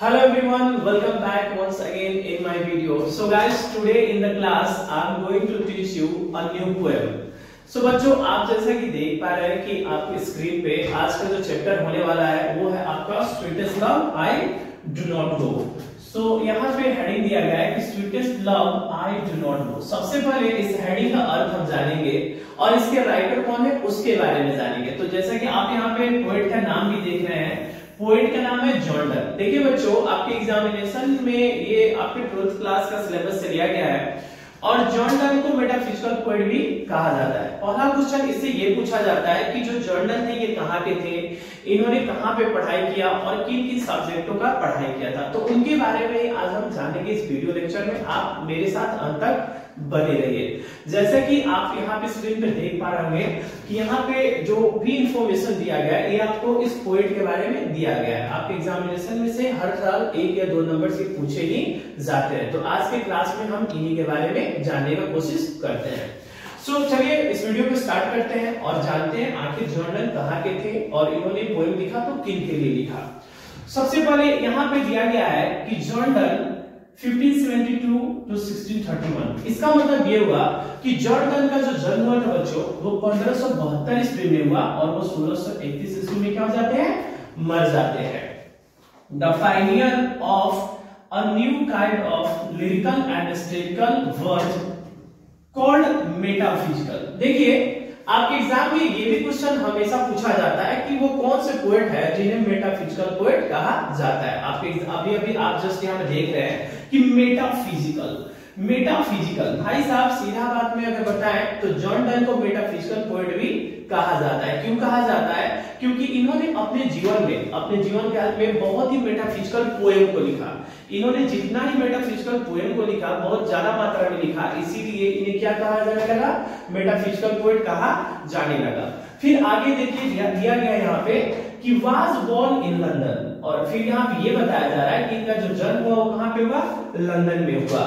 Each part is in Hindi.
Hello everyone, welcome back once again in my video. So guys, today in the class I'm going to teach you a new poem. So बच्चों, आप जैसा कि देख पा रहे हैं कि आपकी स्क्रीन पे आज का जो चैप्टर होने वाला है वो है आपका sweetest love I do not know. So यहाँ पे हेडिंग दिया गया है कि sweetest love I do not know. सबसे पहले इस हेडिंग का अर्थ हम जानेंगे और इसके राइटर कौन है उसके बारे में जानेंगे। तो जैसा कि आप यहाँ पे पोएट का नाम भी देख रहे हैं, पोएट का नाम है जॉन डन। देखिए बच्चों, आपके एग्जामिनेशन में ये आपके 12th क्लास का सिलेबस से लिया गया है और जॉन डन को मेटाफिजिकल पोएट भी कहा जाता है। पहला क्वेश्चन इससे ये पूछा जाता है कि जो जॉन डन थे ये कहाँ के थे, इन्होंने कहाँ पे पढ़ाई किया और किन किन सब्जेक्टों का पढ़ाई किया था। तो उनके बारे में आज हम जानेंगे इस वीडियो लेक्चर में। आप मेरे साथ अंत तक बने रहिए। जैसे कि आप यहाँ पे स्क्रीन पे देख पा रहे होंगे कि यहाँ पे जो भी इंफॉर्मेशन दिया गया है ये आपको इस पोएट के बारे में दिया गया है। आपके एग्जामिनेशन में से हर साल 1 या 2 नंबर से पूछे ही जाते हैं। तो आज के क्लास में हम इन्हीं के बारे में जानने का कोशिश करते हैं। सो चलिए इस वीडियो को स्टार्ट करते हैं और जानते हैं आखिर जॉन डन कहाँ के थे और इन्होंने पोएम लिखा तो किन के लिए लिखा। सबसे पहले यहाँ पे दिया गया है कि जॉन डन 1572 to 1631। इसका मतलब ये हुआ कि जॉन डन का जो जन्म हुआ था बच्चों वो 1572 ईस्वी में हुआ और वो 1631 ईस्वी में क्या हो जाते हैं, मर जाते हैं। The Pioneer of a new kind of lyrical and aesthetical work called metaphysical. देखिए आपके एग्जाम में ये भी क्वेश्चन हमेशा पूछा जाता है कि वो कौन से पोएट है जिन्हें मेटाफिजिकल पोएट कहा जाता है। आपके अभी आप जस्ट यहाँ पे देख रहे हैं कि मेटाफिजिकल भाई साहब सीधा बात में अगर बताएं तो जॉन डन को मेटाफिजिकल पोएट भी कहा जाता है। क्यों कहा जाता है? क्योंकि इन्होंने अपने जीवन काल में बहुत ही मेटाफिजिकल पोएम को लिखा। इन्होंने जितना ही मेटाफिजिकल पोएम को लिखा बहुत ज्यादा मात्रा में लिखा, इसीलिए इन्हें क्या कहा जाने लगा, मेटाफिजिकल पोएट कहा जाने लगा। फिर आगे देखिए दिया गया यहाँ पे कि वाज बोर्न इन लंदन और फिर यहाँ पे ये बताया जा रहा है कि इनका जो जन्म हुआ वो कहाँ पे हुआ, लंदन में हुआ।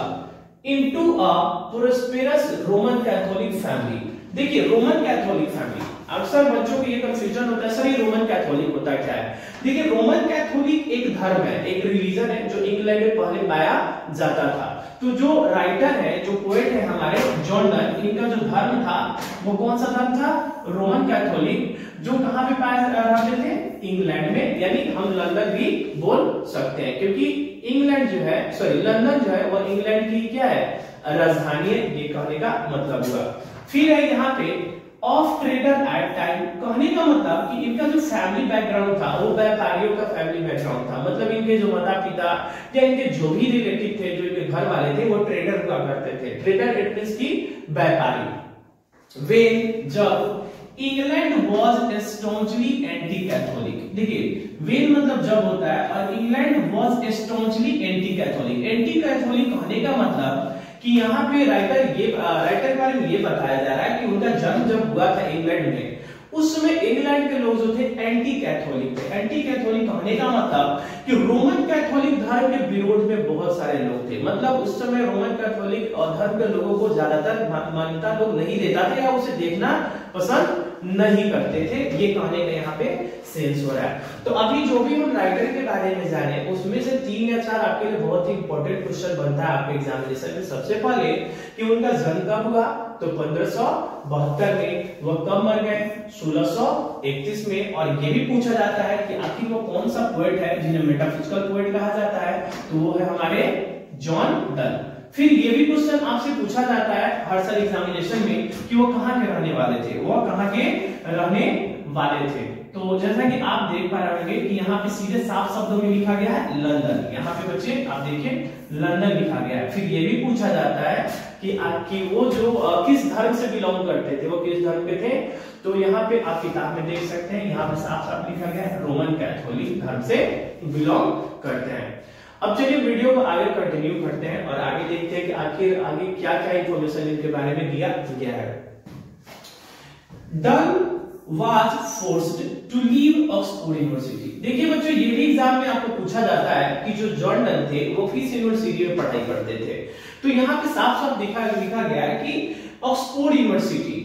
Into a prosperous Roman Catholic family. देखिए रोमन कैथोलिक फैमिली, अक्सर बच्चों को ये कंफ्यूजन होता है सर ये रोमन कैथोलिक होता क्या है। देखिए रोमन कैथोलिक एक धर्म है, एक रिलीजन है जो इंग्लैंड में पहले पाया जाता था। तो जो राइटर है, जो पोएट है हमारे जॉन डन, इनका जो धर्म था वो कौन सा धर्म था, रोमन कैथोलिक, जो कहां पे पाए जाते थे, इंग्लैंड में। यानी हम लंदन भी बोल सकते हैं क्योंकि इंग्लैंड जो है लंदन जो है वो इंग्लैंड की क्या है, राजधानी है। ये कहने का मतलब हुआ। फिर है यहाँ पे ऑफ ट्रेडर एट टाइम, कहने का मतलब कि इनका जो फैमिली बैकग्राउंड था वो व्यापारियों का फैमिली बैकग्राउंड था। मतलब इनके जो माता पिता या इनके जो भी रिलेटिव थे, जो इनके घर वाले थे वो ट्रेडर हुआ करते थे। ट्रेडर इट मींस की व्यापारी। वेन जब England was staunchly anti Catholic. देखिए वेन मतलब जब होता है और England was staunchly anti Catholic. Anti Catholic कहने का मतलब कि यहाँ पे राइटर के बारे में ये बताया जा रहा है कि उनका जन्म जब हुआ था इंग्लैंड में, उस समय इंग्लैंड के लोग जो थे एंटी कैथोलिक थे। एंटी कैथोलिक कहने का मतलब कि रोमन कैथोलिक धर्म के विरोध में बहुत सारे लोग थे। मतलब उस समय रोमन कैथोलिक और धर्म के लोगों को ज्यादातर मान्यता लोग नहीं देता थे या उसे देखना पसंद नहीं करते थे। ये कहने का यहाँ पे सेंस हो रहा है। तो अभी जो भी हम राइटर के बारे में जाने उसमें से 3 या 4 आपके लिए बहुत ही इंपॉर्टेंट क्वेश्चन बनता है आपके एग्जामिनेशन में। सबसे पहले कि उनका जन्म कब हुआ, तो 1572 में। वह कब मर गए, 1631 में। और ये भी पूछा जाता है कि आखिर वो कौन सा पोएट है जिन्हें मेटाफिजिकल पोएट कहा जाता है, तो वो है हमारे जॉन डन। फिर ये भी क्वेश्चन आपसे पूछा जाता है हर साल एग्जामिनेशन में कि वो कहाँ के रहने वाले थे, वो कहाँ के रहने वाले थे। तो जैसा कि आप देख पा रहे होंगे कि यहाँ पे सीधे साफ शब्दों में लिखा गया है लंदन। यहाँ पे बच्चे आप देखिए लंदन लिखा गया है। फिर ये भी पूछा जाता है कि वो जो किस धर्म से बिलोंग करते थे, वो किस धर्म के थे। तो यहाँ पे आप किताब में देख सकते हैं, यहाँ पे साफ साफ लिखा गया है रोमन कैथोलिक धर्म से बिलोंग करते हैं। अब चलिए वीडियो को आगे कंटिन्यू करते हैं और आगे देखते हैं कि आखिर आगे क्या क्या इंफॉर्मेशन इनके बारे में दिया गया है। Done was forced to leave Oxford university. देखिए बच्चों ये भी एग्जाम में आपको पूछा जाता है कि जो जॉन डन थे वो किस यूनिवर्सिटी में पढ़ाई करते थे। तो यहाँ पे साफ साफ लिखा गया है कि ऑक्सफोर्ड यूनिवर्सिटी।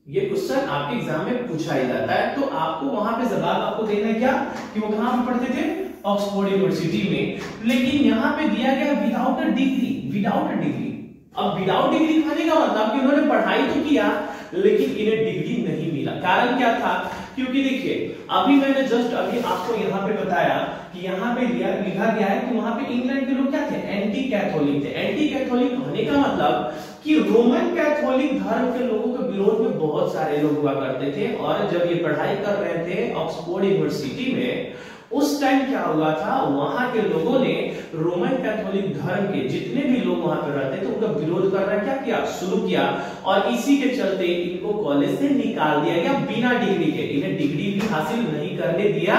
ये क्वेश्चन आपके एग्जाम में पूछा ही जाता है। तो आपको वहां पे जवाब आपको देना है क्या, कि वो कहां पे पढ़ते थे, ऑक्सफोर्ड यूनिवर्सिटी में, लेकिन यहाँ पे दिया गया without a degree, without a degree. अब विदाउट डिग्री खाने का मतलब कि उन्होंने पढ़ाई तो किया लेकिन इन्हें डिग्री नहीं मिला। कारण क्या था? क्योंकि देखिए अभी मैंने जस्ट अभी आपको यहाँ पे बताया कि यहाँ पे लिखा गया है कि वहां पे इंग्लैंड के लोग क्या थे? एंटी कैथोलिक थे। एंटी कैथोलिक होने का मतलब कि रोमन कैथोलिक धर्म के लोगों के विरोध में बहुत सारे लोग हुआ करते थे। और जब ये पढ़ाई कर रहे थे ऑक्सफोर्ड यूनिवर्सिटी में, उस टाइम क्या हुआ था, वहां के लोगों ने रोमन कैथोलिक धर्म के जितने भी लोग वहां पर रहते थे उनका विरोध करना क्या किया? शुरू किया। और इसी के चलते इनको कॉलेज से निकाल दिया गया बिना डिग्री के। इन्हें डिग्री भी हासिल नहीं करने दिया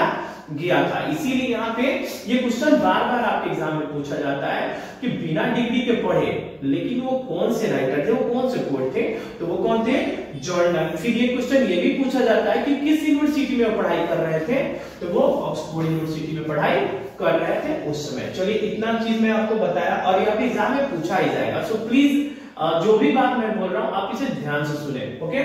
गया था। इसीलिए यहाँ पे ये क्वेश्चन बार बार आपके एग्जाम में पूछा जाता है कि बिना डिग्री के पढ़े, लेकिन वो कौन से राइटर थे, वो कौन से पोएट थे? तो वो कौन थे? John Donne. फिर ये क्वेश्चन ये भी पूछा जाता है कि किस यूनिवर्सिटी में वो पढ़ाई कर रहे थे? तो वो ऑक्सफोर्ड यूनिवर्सिटी में पढ़ाई कर रहे थे उस समय। चलिए इतना चीज मैं आपको बताया और ये आपके एग्जाम में पूछा ही जाएगा। सो प्लीज जो भी बात मैं बोल रहा हूं आप इसे ध्यान से सुने। ओके,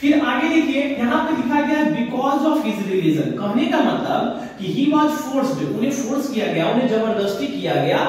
फिर आगे देखिए यहाँ पे लिखा गया है बिकॉज ऑफ हिज रिलीजन। कहने का मतलब कि ही वाज फोर्स्ड, उन्हें फोर्स किया गया, उन्हें जबरदस्ती किया गया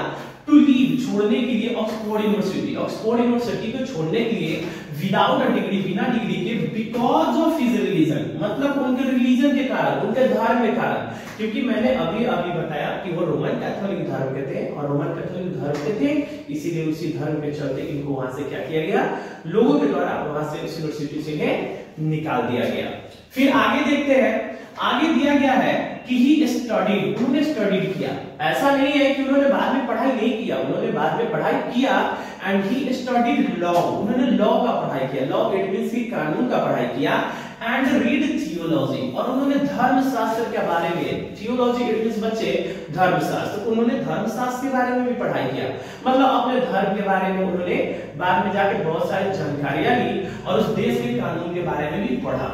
टू लीव, छोड़ने के लिए ऑक्सफोर्ड यूनिवर्सिटी। ऑक्सफोर्ड यूनिवर्सिटी को छोड़ने के लिए विदाउट अ डिग्री, बिना डिग्री के, बिकॉज ऑफ हिज रिलीजन, मतलब उनके रिलीजन के कारण, उनके धर्म के कारण। क्योंकि मैंने अभी अभी बताया कि वो रोमन कैथोलिक धर्म के थे और रोमन कैथोलिक धर्म के थे, इसीलिए उसी धर्म के चलते इनको वहां से क्या किया गया? लोगों के द्वारा वहां से इस यूनिवर्सिटी से निकाल दिया गया। फिर आगे देखते हैं, आगे दिया गया है कि ही स्टडीड, उन्होंने स्टडीड किया। ऐसा नहीं है कि उन्होंने बाद में पढ़ाई नहीं किया, उन्होंने बाद में पढ़ाई किया। एंड ही स्टडीड लॉ, उन्होंने लॉ का पढ़ाई किया। लॉ इट मींस कि कानून का पढ़ाई किया। एंड रीड थियोलॉजी, और उन्होंने धर्मशास्त्र के बारे में, थियोलॉजी इट मींस बच्चे धर्मशास्त्र, उन्होंने धर्मशास्त्र के बारे में भी पढ़ाई किया। मतलब अपने धर्म के बारे में उन्होंने बाद में जाके बहुत सारी जानकारियां ली और उस देश के कानून के बारे में भी पढ़ा।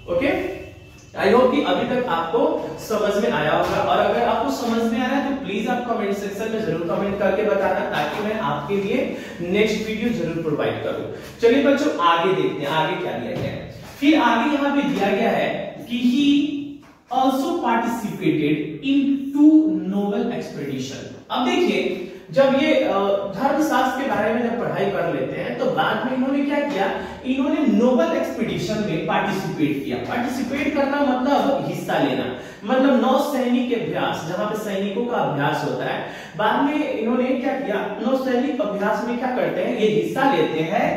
ओके, आई होप कि अभी तक आपको समझ में आया होगा। और अगर आपको समझ में आ रहा है तो प्लीज आप कमेंट सेक्शन में जरूर कमेंट करके बताना, ताकि मैं आपके लिए नेक्स्ट वीडियो जरूर प्रोवाइड करूं। चलिए बच्चों आगे देखते हैं आगे क्या दिया गया है। फिर आगे यहाँ पे दिया गया है कि he also participated in 2 naval expedition. अब देखिए जब ये धर्मशास्त्र के बारे में जब पढ़ाई कर लेते हैं तो बाद में इन्होंने क्या किया? इन्होंने नोबल एक्सपीडिशन में पार्टिसिपेट किया। पार्टिसिपेट करना मतलब हिस्सा लेना, मतलब नौसैनिक अभ्यास, जहां पे सैनिकों का अभ्यास होता है। बाद में इन्होंने क्या किया? नौसैनिक अभ्यास में क्या करते हैं? ये हिस्सा लेते हैं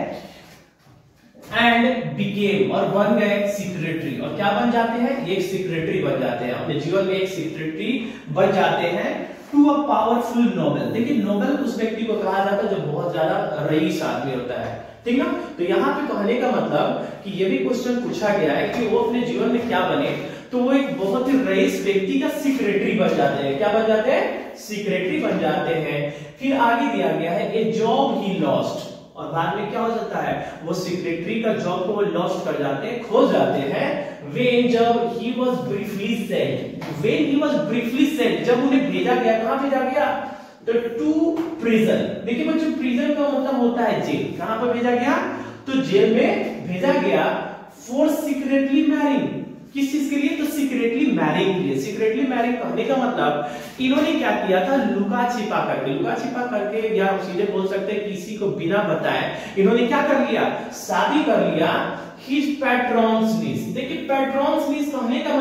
एंड बिकेम, और बन गए सेक्रेटरी। और क्या बन जाते हैं? एक सेक्रेटरी बन जाते हैं, अपने जीवन में एक सेक्रेटरी बन जाते हैं टू अ पावरफुल नोबल। देखिए नोबल उस व्यक्ति को कहा जाता है जो बहुत ज्यादा रईस आदमी होता है, ठीक ना। तो यहाँ पे कहने का मतलब कि ये भी क्वेश्चन पूछा गया है कि वो अपने जीवन में क्या बने, तो वो एक बहुत ही रईस व्यक्ति का सेक्रेटरी बन जाते हैं। क्या बन जाते हैं? सेक्रेटरी बन जाते हैं। फिर आगे दिया गया है ए जॉब ही लॉस्ट, और बाद में क्या हो जाता है? वो सेक्रेटरी का जॉब को वो लॉस्ट कर जाते हैं, खो जाते हैं। when जब he was briefly sent, when he was briefly sent, जब उन्हें भेजा गया, कहां भेजा गया? तो टू प्रिजन। देखिए बच्चों प्रिजन का मतलब होता है जेल। कहां पर भेजा गया? तो जेल में भेजा गया फॉर सीक्रेटली मैरिंग। किस चीज के लिए? तो सीक्रेटली मैरिंग के लिए। सीक्रेटली मैरिंग कहने का मतलब इन्होंने क्या किया था? लुका छिपा करके, लुका छिपा करके, या सीधे बोल सकते हैं किसी को बिना बताए इन्होंने क्या कर लिया? शादी कर लिया his patron's niece। देखिए patron's niece कहने का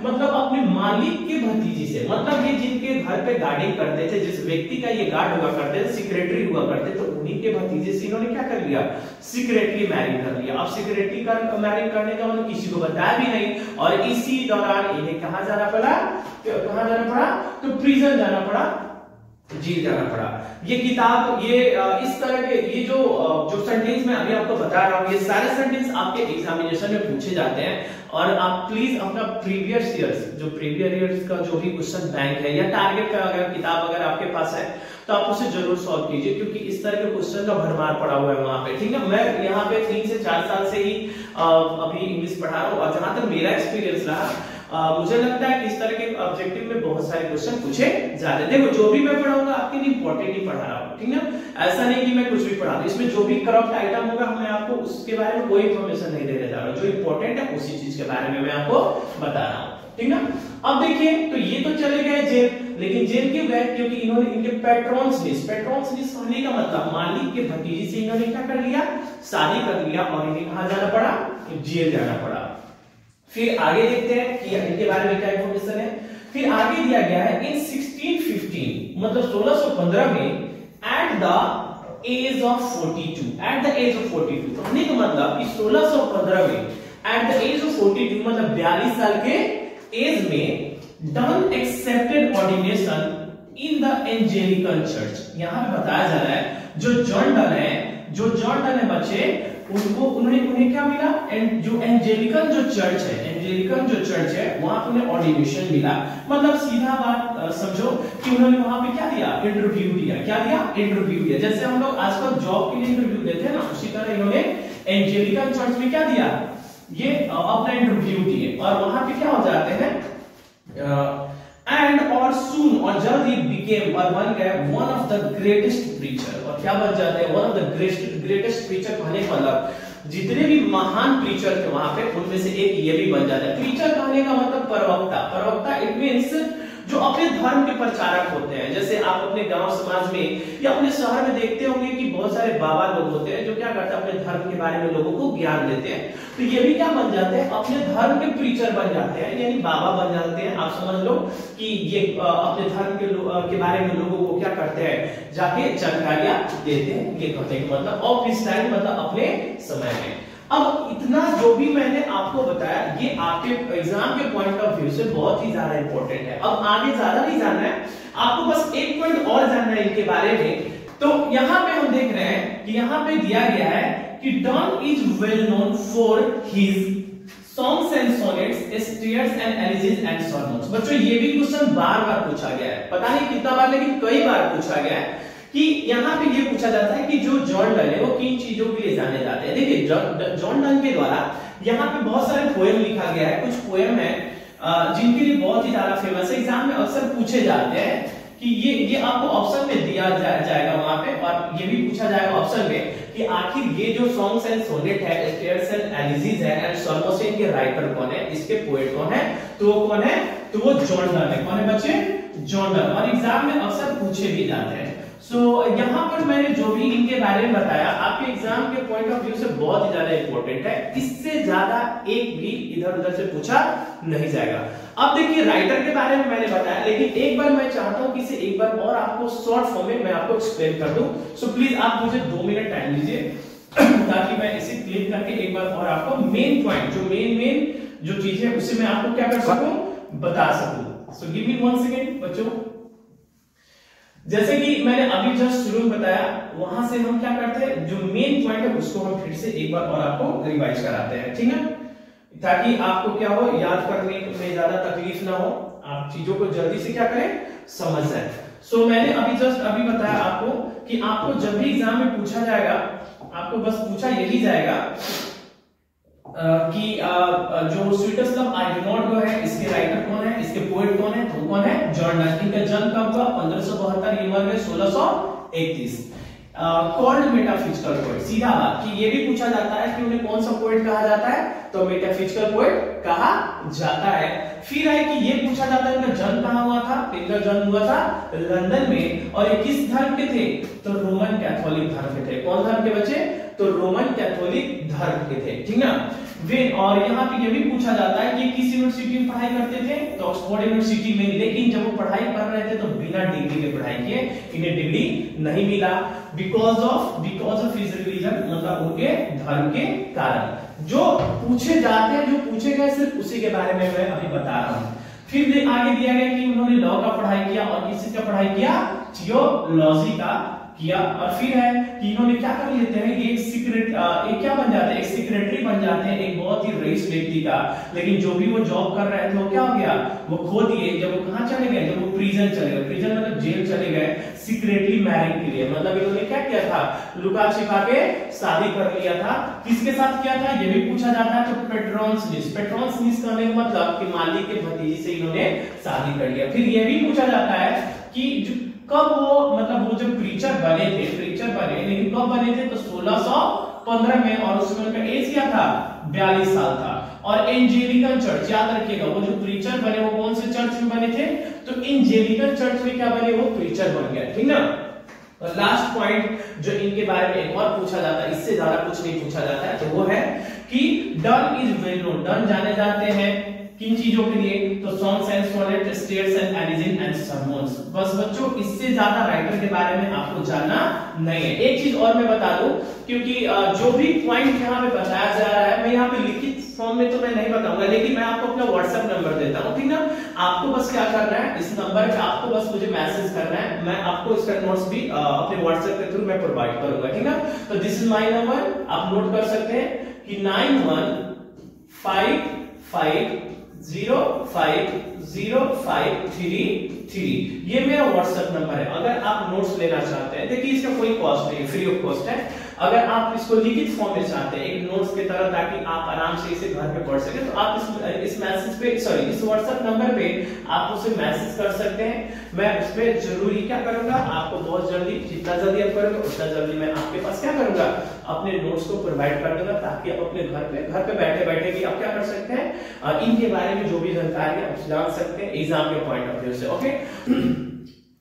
मतलब अपने मालिक के भतीजी से, मतलब ये जिनके घर पे गार्डिंग करते थे, जिस व्यक्ति का ये गार्ड हुआ करते थे, सेक्रेटरी हुआ करते, तो उन्हीं के भतीजे से इन्होंने क्या कर लिया? सीक्रेटली मैरिज कर लिया। अब सीक्रेटली मैरिज करने का मतलब किसी को बताया भी नहीं, और इसी दौरान इन्हें कहां जाना पड़ा? कहां जाना पड़ा? तो प्रिजन जाना पड़ा, जेल जाना पड़ा। ये किताब ये इस तरह के ये जो सेंटेंस मैं अभी आपको बता रहा हूँ, ये सारे सेंटेंस आपके एग्जामिनेशन में पूछे जाते हैं। और आप प्लीज अपना प्रीवियस ईयर्स का जो भी क्वेश्चन बैंक है या टारगेट का अगर किताब अगर आपके पास है तो आप उसे जरूर सॉल्व कीजिए, क्योंकि इस तरह के क्वेश्चन का भरमार पड़ा हुआ है वहां पे, ठीक है। मैं यहाँ पे 3 से 4 साल से ही अभी इंग्लिश पढ़ा रहा हूँ, और जहां तक मेरा एक्सपीरियंस रहा मुझे लगता है कि इस तरह के ऑब्जेक्टिव में बहुत सारे क्वेश्चन पूछे जाते हैं। देखो जो भी मैं पढ़ाऊंगा आपके लिए इंपॉर्टेंट ही पढ़ा रहा हूँ, ठीक है। ऐसा नहीं कि मैं कुछ भी पढ़ा दूं, इसमें जो भी करप्ट आइटम होगा मैं आपको उसके बारे में कोई इन्फॉर्मेशन नहीं देने जा रहा हूँ। जो इंपॉर्टेंट है उसी चीज के बारे में मैं आपको बता रहा हूँ। ठीक ना। अब देखिए तो ये तो चले गए जेल, लेकिन जेल क्यों गए? क्योंकि इन्होंने इनके पेट्रॉन्स कहने का मतलब मालिक के भतीजे से इन्होंने क्या कर लिया, शादी कर लिया और इन्हें कहां जाना पड़ा, जेल जाना पड़ा। फिर आगे देखते हैं कि इनके बारे में क्या इंफॉर्मेशन है। फिर आगे दिया गया है इन 1615 मतलब 1615 में at the age of 42, at the age of 42 कहने का मतलब कि 1615 में एट द एज ऑफ 42 मतलब 42 साल के एज में Donne accepted ordination in the Anglican church. यहां पे बताया जा रहा है जो जॉन डन है बच्चे, उन्हें क्या मिला, जो एंजेलिकन जो चर्च है वहां उन्हें ऑर्डिनेशन मिला। मतलब सीधा बात समझो कि उन्होंने वहां पे क्या दिया, इंटरव्यू दिया। क्या दिया? इंटरव्यू दिया। जैसे हम लोग आजकल जॉब के लिए इंटरव्यू देते हैं ना, उसी तरह इन्होंने एंजेलिकन चर्च में क्या दिया, ये अपना इंटरव्यू दिए और वहां पे क्या हो जाते हैं एंड और सून और जल्द ही बिकेम और बन गए one of the greatest preacher. और क्या बन जाते हैं, one of the greatest preacher कहने का मतलब जितने भी महान प्रीचर थे वहां पे उनमें से एक ये भी बन जाता है। प्रीचर कहने का मतलब प्रवक्ता इट मींस जो अपने धर्म के प्रचारक होते हैं। जैसे आप अपने गांव समाज में या अपने शहर में देखते होंगे कि बहुत सारे बाबा लोग होते हैं जो क्या करते हैं, अपने धर्म के बारे में लोगों को ज्ञान देते हैं। तो ये भी क्या बन जाते हैं, अपने धर्म के प्रीचर बन जाते हैं, यानी बाबा बन जाते हैं। आप समझ लो कि ये अपने धर्म के बारे में लोगों को क्या करते हैं, जाके जानकारियां देते हैं। ये कहने का मतलब ऑफ हिज टाइम मतलब अपने समय में। अब इतना जो भी मैंने आपको बताया ये आपके एग्जाम के पॉइंट ऑफ व्यू से बहुत ही ज्यादा इंपॉर्टेंट है। अब आगे ज्यादा नहीं जानना है आपको, बस एक पॉइंट और जानना है इनके बारे में। तो यहाँ पे हम देख रहे हैं कि यहाँ पे दिया गया है कि Donne is well known for his songs and sonnets, estates and elegies and sermons. बच्चों ये भी क्वेश्चन बार बार पूछा गया है, पता नहीं कितना बार लेकिन कई बार पूछा गया है कि यहाँ पे ये पूछा जाता है कि जो जॉन डन है वो किन चीजों के लिए जाने जाते हैं। देखिए जॉन डन के द्वारा यहाँ पे बहुत सारे पोएम लिखा गया है। कुछ पोएम है जिनके लिए बहुत ही ज्यादा फेमस है, एग्जाम में अक्सर पूछे जाते हैं कि ये आपको ऑप्शन में दिया जाएगा वहां पे, और ये भी पूछा जाएगा ऑप्शन में कि आखिर ये जो सॉन्ग्स एंड सोनेट है, एस्टेट्स एंड एलिजीज है एंड सरमन्स के राइटर कौन है, इसके पोएट कौन है, तो वो कौन है, तो वो जॉन डन है। कौन है बच्चे? John Donne. और एग्जाम में अक्सर पूछे भी जाते हैं। सो यहाँ पर मैंने जो भी इनके बारे में बताया आपके एग्जाम के पॉइंट ऑफ व्यू से बहुत ही ज्यादा इंपॉर्टेंट है। इससे ज्यादा एक भी इधर उधर से पूछा नहीं जाएगा। अब देखिए राइटर के बारे में मैंने बताया, लेकिन एक बार मैं चाहता हूं कि इसे एक बार और आपको शॉर्ट फॉर्म में मैं आपको एक्सप्लेन कर दूं। सो प्लीज आप मुझे 2 मिनट टाइम दीजिए ताकि मैं इसे क्लियर करके एक बार और आपको मेन पॉइंट जो मेन जो चीज है उसे मैं आपको क्या कर सकूं, बता सकूं। सो गिव मी 1 सेकेंड बच्चों। जैसे कि मैंने अभी जस्ट शुरू में बताया, वहां से हम क्या करते हैं, जो मेन पॉइंट है उसको हम फिर से एक बार और आपको रिवाइज कराते हैं, ठीक है, ताकि आपको क्या हो, याद करने में ज्यादा तकलीफ ना हो, आप चीजों को जल्दी से क्या करें, समझ जाए। सो मैंने अभी बताया आपको कि आपको जब भी एग्जाम में पूछा जाएगा, आपको बस पूछा यही जाएगा कि जो sweetest love I do not go है, इसके राइटर कौन है, इसके पोएट कौन है, तो कौन है, जॉन डन। इनका जन्म कब हुआ, 1572, ये मर गए 1631। Called metaphysical poet. सीधा बात कि ये भी पूछा जाता है कि उन्हें कौन सा पोएट कहा जाता है, तो मेटाफिजिकल पोएट कहा जाता है। फिर है कि ये पूछा जाता है इनका जन्म कहां हुआ था, इनका जन्म हुआ था लंदन में, और ये किस धर्म के थे, तो रोमन कैथोलिक धर्म के थे। कौन धर्म के बच्चे, तो रोमन कैथोलिक धर्म के थे, ठीक ना। वे और यहाँ पे ये भी पूछा जाता है कि किस यूनिवर्सिटी में पढ़ाई करते थे, तो ऑक्सफोर्ड यूनिवर्सिटी में। लेकिन जब वो पढ़ाई कर रहे थे तो बिना डिग्री के पढ़ाई किए, इन्हें डिग्री नहीं मिला बिकॉज ऑफ हिज रिलीजन, मतलब उनके धर्म के कारण। जो पूछे जाते हैं, जो पूछे गए सिर्फ उसी के बारे में मैं अभी बता रहा हूँ। फिर आगे दिया गया कि उन्होंने लॉ का पढ़ाई किया और किसी का पढ़ाई किया, थियोलॉजी का किया। और फिर है कि इन्होंने क्या कर लेते हैं, एक क्या बन जाते हैं, एक सेक्रेटरी बन जाते हैं एक बहुत ही रईस व्यक्ति का। लेकिन जो भी वो जॉब कर रहे थे वो क्या हो गया, वो खो दिए। जब वो कहां चले गए, जब वो प्रिजन चले गए, प्रिजन मतलब जेल चले गए सीक्रेटली मैरिज के लिए। मतलब इन्होंने क्या किया था, लुका छिपा के शादी कर लिया था। किसके साथ किया था, ये भी पूछा जाता है। तो पेट्रोन्स का मतलब कि मालिक के भतीजे से इन्होंने शादी कर लिया। फिर ये भी पूछा जाता है कि कब वो, मतलब वो जो प्रीचर बने, लेकिन कब बने थे, तो 1615 में, और उसमें उनका एज क्या था, 42 साल था। और एंजेलिकन चर्च, याद रखिएगा वो जो प्रीचर बने वो कौन से चर्च में बने थे, तो एंजेलिकन चर्च में क्या बने, वो प्रीचर बन गया, ठीक ना। और लास्ट पॉइंट जो इनके बारे में एक और पूछा जाता है, इससे ज्यादा कुछ नहीं पूछा जाता है, तो वो है कि Donne is well known, Donne जाने जाते हैं किन चीजों के लिए, तो songs and sonnets, satires and elegies and sermons. बस बच्चों इससे ज्यादा राइटर के बारे में आपको जानना नहीं है। एक चीज और मैं बता दूं, क्योंकि जो भी पॉइंट यहाँ पे बताया जा रहा है मैं यहाँ पे लिखित फॉर्म में तो मैं नहीं बताऊंगा, लेकिन मैं आपको अपना व्हाट्सएप नंबर देता हूँ, ठीक ना। आपको बस क्या करना है, इस नंबर पे आपको बस मुझे मैसेज करना है, मैं आपको इसका नोट्स भी अपने व्हाट्सएप के थ्रू मैं प्रोवाइड करूंगा, ठीक ना। तो दिस इज माय नंबर, आप नोट कर सकते हैं कि 9155050533, ये मेरा व्हाट्सएप नंबर है। अगर आप नोट्स लेना चाहते हैं, देखिए इसका कोई कॉस्ट नहीं, फ्री ऑफ कॉस्ट है। अगर आप इसको लिखित फॉर्म में चाहते हैं एक नोट्स की तरह, ताकि आप आराम से इसे घर पे पढ़ सके, तो आप इस मैसेज पे इस व्हाट्सएप नंबर पे आप उसे मैसेज कर सकते हैं। मैं उसमें जरूरी क्या करूंगा, आपको बहुत जल्दी, जितना जल्दी आप करोगे उतना जल्दी मैं आपके पास क्या करूंगा, अपने नोट्स को प्रोवाइड कर दूंगा, ताकि आप अपने घर पे बैठे बैठे भी आप क्या कर सकते हैं, इनके बारे में जो भी जानकारी है आप जान सकते हैं एग्जाम के पॉइंट ऑफ व्यू से। ओके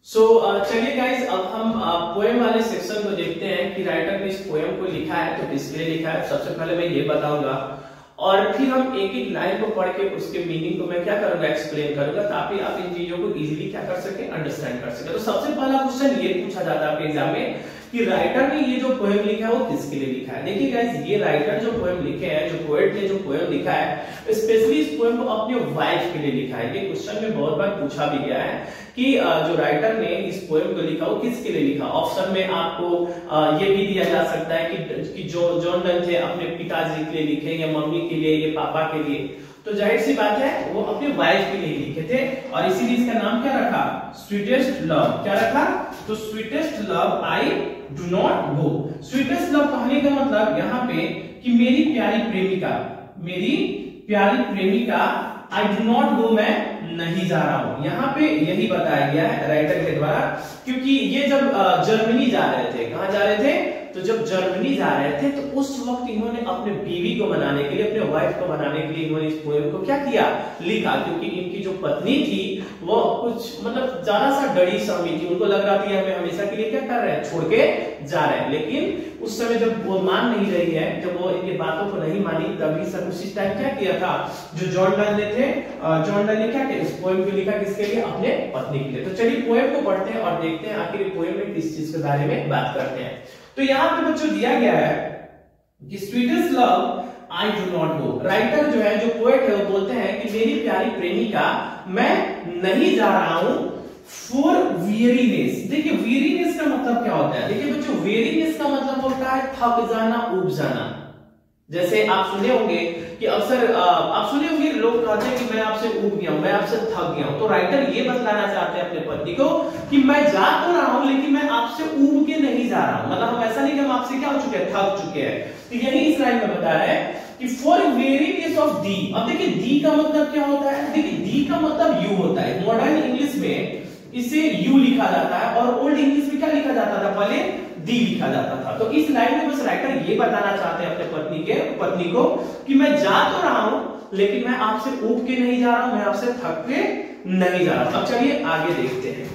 सो चलिए गाइस, अब हम पोएम वाले सेक्शन को देखते हैं कि राइटर ने इस पोएम को लिखा है तो किसके लिए लिखा है। सबसे पहले मैं ये बताऊंगा और फिर हम एक एक लाइन को पढ़ के उसके मीनिंग को मैं क्या करूंगा, एक्सप्लेन करूंगा, ताकि आप इन चीजों को इजीली क्या कर सके, अंडरस्टैंड कर सके। तो सबसे पहला क्वेश्चन ये पूछा जाता है आपके एग्जाम में कि राइटर ने ये जो पोएम लिखा है वो किसके लिए लिखा है। देखिए गाइस, ये राइटर जो पोएम लिखे हैं, जो पोएट ने जो पोएम लिखा है, स्पेशली इस पोएम को अपने वाइफ के लिए लिखा है। ये क्वेश्चन में बहुत बार पूछा भी गया है कि जो राइटर ने इस पोएम को लिखा वो किसके लिए लिखा। ऑप्शन में आपको ये भी दिया जा सकता है कि जो जॉन डन थे अपने पिताजी के लिए लिखे, या मम्मी के लिए, या पापा के लिए। तो जाहिर सी बात है वो अपने वाइफ के लिए लिखे थे, और इसीलिए इसका नाम क्या रखा, स्वीटेस्ट लव। क्या रखा, तो sweetest love I do not go. Sweetest love कहने का मतलब यहाँ पे कि मेरी प्यारी प्रेमिका, मेरी प्यारी प्रेमिका, आई डू नॉट गो, मैं नहीं जा रहा हूं। यहाँ पे यही बताया गया है राइटर के द्वारा, क्योंकि ये जब जर्मनी जा रहे थे, कहां जा रहे थे, तो जब जर्मनी जा रहे थे तो उस वक्त इन्होंने अपने बीवी को मनाने के लिए, अपने वाइफ को मनाने के लिए इन्होंने इस पोएम को क्या किया, लिखा। क्योंकि इनकी जो पत्नी थी वो कुछ मतलब ज्यादा सा डरी सा हुई थी, उनको लग रहा था हमें हमेशा के लिए क्या कर रहे हैं, छोड़ के जा रहे हैं। लेकिन उस समय जब वो मान नहीं रही है, जब वो इनकी बातों को नहीं मानी, तभी सब उसी टाइम क्या किया था, जो जॉन डन ने थे, जॉन डन ने क्या किया, इस पोएम को लिखा किसके लिए, अपने पत्नी के लिए। तो चलिए पोएम को पढ़ते हैं और देखते हैं आखिर पोएम में किस चीज के बारे में बात करते हैं। तो यहाँ पे बच्चों दिया गया है कि sweetest love I do not go. Writer जो है, जो पोएट है, वो बोलते हैं कि मेरी प्यारी प्रेमिका, मैं नहीं जा रहा हूं फॉर वेरीनेस। देखिए वेरीनेस का मतलब क्या होता है, देखिए बच्चों वेरीनेस का मतलब होता है थक जाना, ऊब जाना। जैसे आप सुने होंगे कि अक्सर आप सुने होंगे लोग कहते हैं कि मैं आपसे ऊब गया हूं, मैं आपसे थक गया हूं। तो राइटर ये बतलाना चाहते हैं अपने पति को कि मैं जा तो रहा हूं, लेकिन मैं आपसे ऊब के नहीं जा रहा हूं। मतलब हम ऐसा नहीं कि हम आपसे क्या हो चुके हैं, थक चुके हैं। तो यही इस लाइन में बता रहे हैं कि फॉर वेरीनेस ऑफ दी। अब देखिए दी का मतलब क्या होता है, देखिए दी का मतलब यू होता है। मॉडर्न इंग्लिश में इसे यू लिखा जाता है, और ओल्ड इंग्लिश में क्या लिखा जाता था, पहले दी लिखा जाता था। तो इस लाइन में बस राइटर ये बताना चाहते हैं अपने पत्नी को कि मैं जा तो रहा हूं, लेकिन मैं आपसे ऊब के नहीं जा रहा हूं, मैं आपसे थक के नहीं जा रहा हूं। अब चलिए आगे देखते हैं।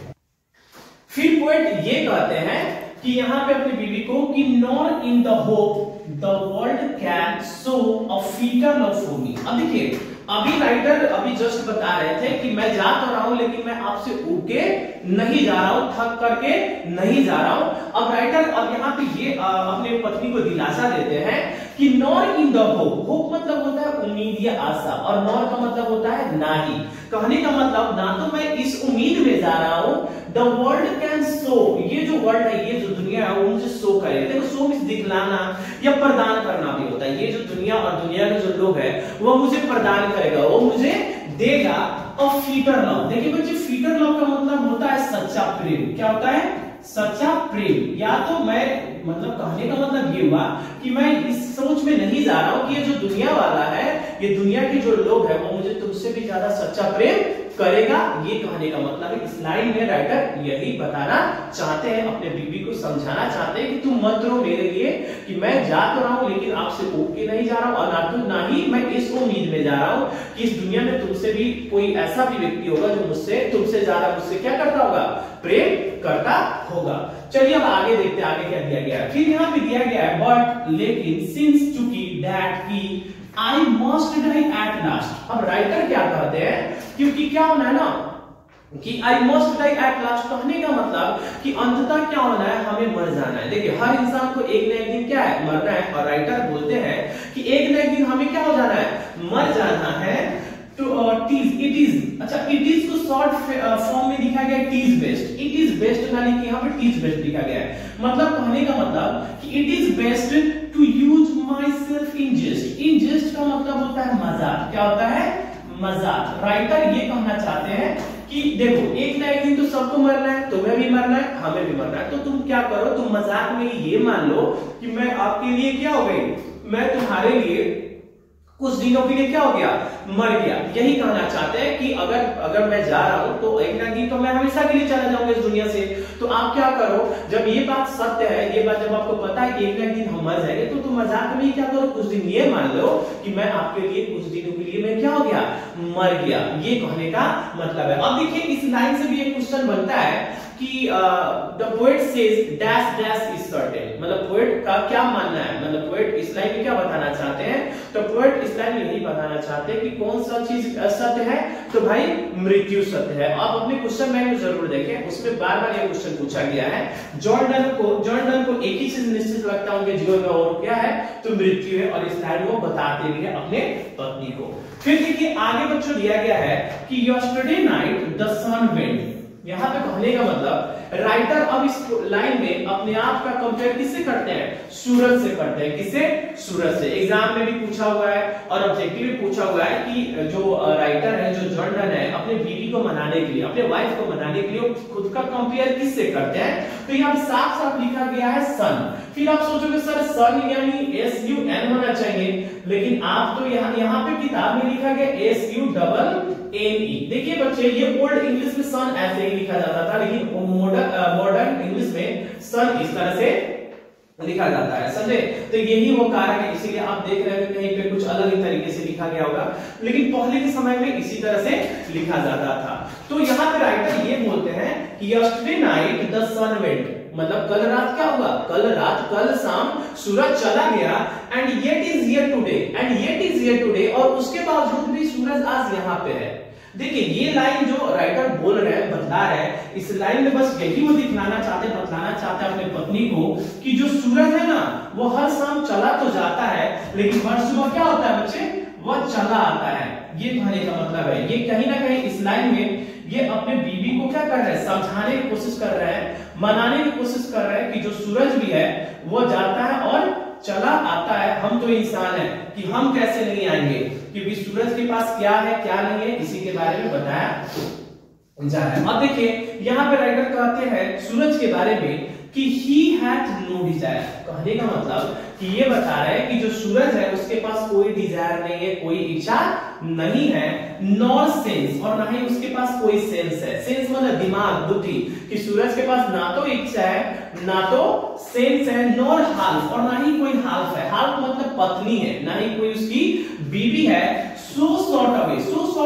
फिर पोएट ये कहते हैं कि यहाँ पे अपनी बीवी को कि not in the hope the world can show a fitter love for me. अब देखिए अभी राइटर अभी जस्ट बता रहे थे कि मैं जा तो रहा हूं, लेकिन मैं आपसे ऊब के नहीं जा रहा हूं, थक करके नहीं जा रहा हूं। अब राइटर अब यहाँ पे ये अपने पत्नी को दिलासा देते हैं कि nor in the hope. Hope मतलब होता है उम्मीद या आशा, और नॉर का मतलब होता है ना ही। कहने का मतलब ना तो मैं इस उम्मीद में जा रहा हूं, द वर्ल्ड कैन शो, ये जो वर्ल्ड है, ये जो दुनिया है, वो मुझे शो करे। देखो शो मींस दिखलाना या प्रदान करना भी होता है। ये जो दुनिया और दुनिया के जो लोग है वो मुझे प्रदान करेगा, वो मुझे देगा अ फीटर लव। देखिए बच्चे फीटर लव का मतलब होता है सच्चा प्रेम। क्या होता है, सच्चा प्रेम। या तो मैं मतलब कहने का मतलब ये हुआ कि मैं इस सोच में नहीं जा रहा हूं कि ये जो दुनिया वाला है, ये दुनिया के जो लोग हैं वो मुझे तुमसे भी ज्यादा सच्चा प्रेम करेगा। ये कहने का मतलब है इस लाइन में राइटर यही बताना चाहते हैं, अपने बीवी को समझाना चाहते हैं कि तुम मत रो मेरे लिए कि मैं जा तो रहा हूं लेकिन आपसे उठ के नहीं जा रहा हूं, और ना ही मैं इस उम्मीद में जा रहा हूं कि इस दुनिया में तुमसे भी कोई ऐसा भी व्यक्ति होगा जो तुमसे ज्यादा मुझसे क्या करता होगा, प्रेम करता होगा। चलिए अब आगे देखते हैं आगे क्या दिया गया है। फिर यहाँ पे दिया गया है बट लेकिन सिंस चूंकि दैट की I must die at last. अब राइटर क्या कहते हैं, क्योंकि क्या होना है ना कि I must die at last, कहने का मतलब कि अंततः क्या होना है, हमें मर जाना है। देखिए हर इंसान को एक न एक दिन क्या है, मरना है, और राइटर बोलते हैं कि एक न एक दिन हमें क्या हो जाना है, मर जाना है। इट इज अच्छा, इट इज को शॉर्ट फॉर्म में लिखा गया है is best, it is best ना लिखा यहाँ पे इज बेस्ट लिखा गया है। मतलब कहने का मतलब कि it is best to use myself in jest. In jest का मतलब होता है मजाक। क्या होता है, मजाक। राइटर ये कहना चाहते हैं कि देखो एक ना एक दिन तो सबको मरना है, तुम्हें भी मरना है, हमें भी मरना है, तो तुम क्या करो, तुम मजाक में ये मान लो कि मैं आपके लिए क्या हो गई, मैं तुम्हारे लिए कुछ दिनों के लिए क्या हो गया, मर गया। यही कहना चाहते हैं कि अगर मैं जा रहा हूं तो एक ना दिन तो मैं हमेशा के लिए चला जाऊंगा इस दुनिया से। तो आप क्या करो, जब ये बात सत्य है, ये बात जब आपको पता है कि एक ना दिन हम मर जाएंगे, तो तुम मजाक में क्या करो, कुछ दिन ये मान लो कि मैं आपके लिए कुछ दिनों के लिए मैं क्या हो गया, मर गया। ये कहने का मतलब है। अब देखिए इस लाइन से भी एक क्वेश्चन बनता है कि the poet says dash dash is certain, मतलब पोएट का क्या मानना है, मतलब पोएट इस लाइन में क्या बताना चाहते हैं, तो पोएट इस लाइन में यही बताना चाहते हैं कि कौन सा चीज सत्य है, तो भाई मृत्यु सत्य है। आप अपने क्वेश्चन बैंक जरूर देखें, उसमें बार बार ये क्वेश्चन पूछा गया है। जॉन डन को एक ही चीज निश्चित लगता है उनके जीवन में, और क्या है, तो मृत्यु है, और इस लाइन को बताते भी है अपने पत्नी को। फिर देखिए आगे बच्चों दिया गया है कि yesterday night the sun went. यहां पे कहने का मतलब राइटर अब इस लाइन में अपने आप का कंपेयर किससे करते हैं, सूरज से करते हैं। किससे, सूरज से। एग्जाम में भी पूछा हुआ है और ऑब्जेक्टिव में पूछा हुआ है कि जो राइटर है, जो जॉन डन है, अपने बीवी को मनाने के लिए, अपने वाइफ को मनाने के लिए खुद का कंपेयर किससे करते हैं, तो यहाँ साफ साफ लिखा गया है सन। फिर आप सोचोगे सर सन यानी SUN होना चाहिए, लेकिन आप तो यहाँ पे किताब में लिखा गया SUNNE। देखिए बच्चे ये ओल्ड इंग्लिश में सन ऐसे ही लिखा जाता था, लेकिन मॉडर्न इंग्लिश में सन इस तरह से लिखा जाता है, समझे। तो यही वो कारण है, इसीलिए आप देख रहे हैं कहीं पे कुछ अलग ही तरीके से लिखा गया होगा, लेकिन पहले के समय में इसी तरह से लिखा जाता था। तो यहाँ पे राइटर ये बोलते हैं कि yesterday night the sun went, मतलब कल रात क्या हुआ, कल शाम सूरज चला गया, and yet is here today, और उसके बावजूद भी सूरज आज यहाँ पे है। देखिए ये लाइन जो राइटर बोल रहे हैं, बतला रहे हैं, इस लाइन में बस यही वो दिखलाना चाहते हैं, बतलाना चाहते हैं अपने पत्नी को कि जो सूरज है ना, वो हर शाम चला तो जाता है, लेकिन हर सुबह क्या होता है बच्चे, वह चला आता है। ये कहने का मतलब है, ये कहीं ना कहीं इस लाइन में ये अपने बीवी को क्या कर रहे हैं, समझाने की कोशिश कर रहे हैं, मनाने की कोशिश कर रहे हैं कि जो सूरज भी है वो जाता है और चला आता है, हम तो इंसान हैं कि हम कैसे नहीं आएंगे, क्योंकि सूरज के पास क्या है क्या नहीं है, इसी के बारे में बताया जा रहा है। अब देखिए यहाँ पे राइटर कहते हैं सूरज के बारे में कि he had no desire। कहने का मतलब कि ये बता रहे हैं कि जो सूरज है उसके पास कोई डिजायर नहीं है, कोई इच्छा नहीं है, नॉर सेंस, और ना ही उसके पास कोई सेंस है। सेंस मतलब दिमाग, बुद्धि, कि सूरज के पास ना तो इच्छा है, ना तो सेंस है, नॉर हाल्फ, और ना ही कोई हाल्फ है। हाल्फ मतलब पत्नी है, ना ही कोई उसकी बीवी है। सो शॉर्ट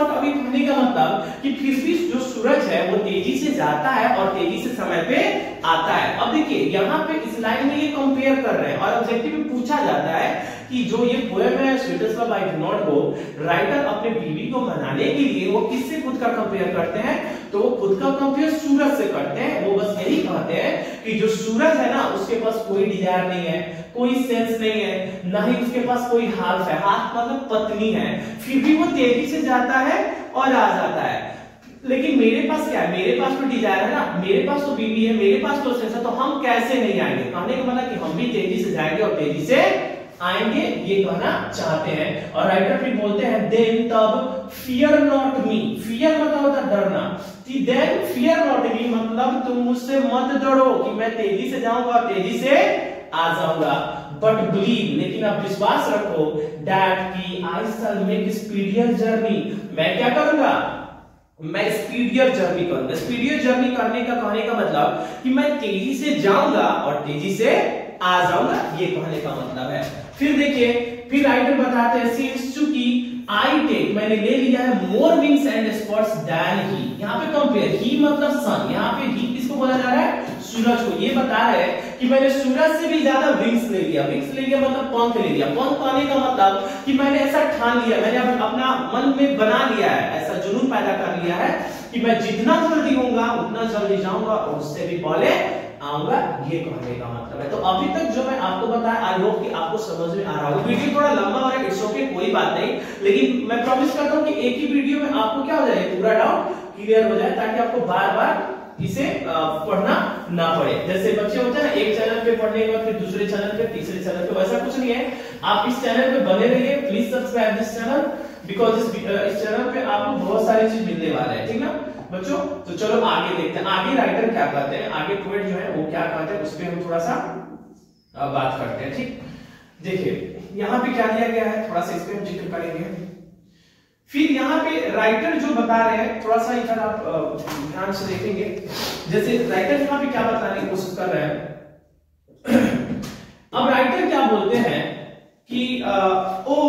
अवे कहने का मतलब कि फिर भी जो सूरज है वो तेजी से जाता है और तेजी से समय पे आता है। अब देखिए यहाँ पे इस लाइन में ये कंपेयर कर रहे हैं, और ऑब्जेक्टिव में पूछा जाता है कि जो ये पोएम है sweetest love I do not go, writer अपने बीवी को मनाने के लिए वो किससे खुद का कंपेयर करते हैं, तो वो खुद का कंपेयर सूरज से करते हैं। वो बस यही कहते हैं कि जो सूरज है ना उसके पास कोई डिजायर नहीं है, कोई सेंस नहीं है, ना ही उसके पास कोई हाल्फ है, हाल्फ मतलब पत्नी है, फिर भी वो तेजी से जाता है और आ जाता है। लेकिन मेरे पास क्या है, मेरे पास तो डिजायर है ना, मेरे पास तो बीवी है, मेरे पास तो सेंस है, तो हम कैसे नहीं आएंगे। कहने का मतलब कि हम भी तेजी से जाएंगे और तेजी से आएंगे, ये कहना चाहते हैं। और राइटर फिर बोलते हैं देन तब फियर नॉट मी, फियर मतलब होता है डरना, देन फियर नॉट मी मतलब तुम मुझसे मत डरो कि मैं तेजी से जाऊंगा, तेजी से आ जाऊंगा, बट बिलीव, लेकिन आप विश्वास रखो, दैट की आई शैल मेक स्पीडियर जर्नी, मैं क्या करूंगा, मैं स्पीडियर जर्नी करूंगा। स्पीडियर जर्नी करने का कहने का मतलब कि मैं तेजी से जाऊंगा और तेजी से आ जाऊंगा, ये कहने का मतलब है। फिर देखिए, फिर राइटर बताते हैं सिंस चूंकि आई टेक, मैंने ले लिया है मोर विंग्स एंड स्पर्ट्स दैन ही। यहाँ पे कंपेयर, ही मतलब सन, यहाँ पे ही किसको बोला जा रहा है, सूरज को। ये बता रहा है कि मैंने सूरज से भी ज्यादा विंग्स ले लिया। विंग्स ले लिया मतलब पंख ले लिया। पंख पाने का मतलब कि मैंने ऐसा ठान लिया, मैंने अपना मन में बना लिया है, ऐसा जुनून पैदा कर लिया है कि मैं जितना जल्दी होऊंगा उतना जल्दी जाऊंगा और उससे भी पहले आऊंगा, ये कहने का मतलब है। तो अभी तक जो मैं आपको बताया, आई होप कि आपको समझ में आ रहा होगा। वीडियो थोड़ा लंबा हो रहा है, इट्स ओके, कोई बात नहीं, लेकिन मैं प्रॉमिस करता हूं कि एक ही वीडियो में आपको क्या हो जाए, पूरा डाउट क्लियर हो जाए, ताकि आपको बार बार इसे पढ़ना ना पड़े। जैसे बच्चे होते हैं ना, एक चैनल पे पढ़ने के बाद फिर दूसरे चैनल पे, तीसरे चैनल पे, वैसा कुछ नहीं है। आप इस चैनल पे बने रहिए, please subscribe this channel, because इस चैनल पे आपको बहुत सारी चीज मिलने वाला है, ठीक ना बच्चों। तो चलो आगे देखते हैं, आगे राइटर क्या कहते हैं, आगे पोएट जो है वो क्या कहते हैं, उस पर हम थोड़ा सा बात करते हैं, ठीक। देखिए यहाँ पे क्या दिया गया है, थोड़ा सा इस पे हम जिक्र करेंगे। फिर यहाँ पे राइटर जो बता रहे हैं, थोड़ा सा इधर आप ध्यान से देखेंगे। जैसे राइटर यहाँ पे क्या बताने की कोशिश कर रहे हैं, अब राइटर क्या बोलते हैं कि O